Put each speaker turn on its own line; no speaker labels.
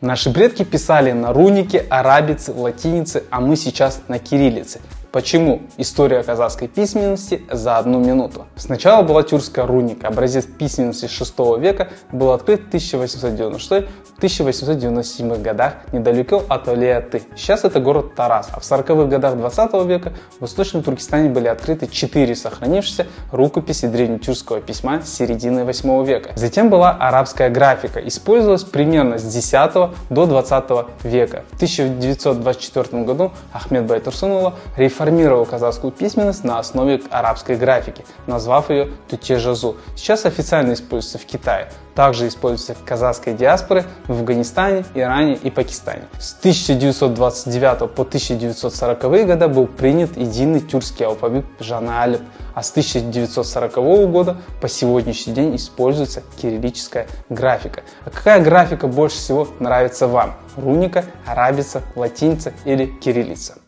Наши предки писали на рунике, арабице, латинице, а мы сейчас на кириллице. Почему? История казахской письменности за 1 минуту. Сначала была тюркская руника. Образец письменности 6 века был открыт в 1896-1897 годах недалеко от Алия-Аты. Сейчас это город Тарас. А в 40-х годах 20 века в Восточном Туркестане были открыты 4 сохранившиеся рукописи древнетюркского письма с середины 8 века. Затем была арабская графика. Использовалась примерно с 10 до 20 века. В 1924 году Ахмед Байтурсунұлы реформировал казахскую письменность на основе арабской графики, назвав ее Тутежазу. Сейчас официально используется в Китае. Также используется в казахской диаспоре в Афганистане, Иране и Пакистане. С 1929 по 1940 годы был принят единый тюркский алфавит Жана Алип, а с 1940 года по сегодняшний день используется кириллическая графика. А какая графика больше всего нравится вам? Руника, арабица, латиница или кириллица?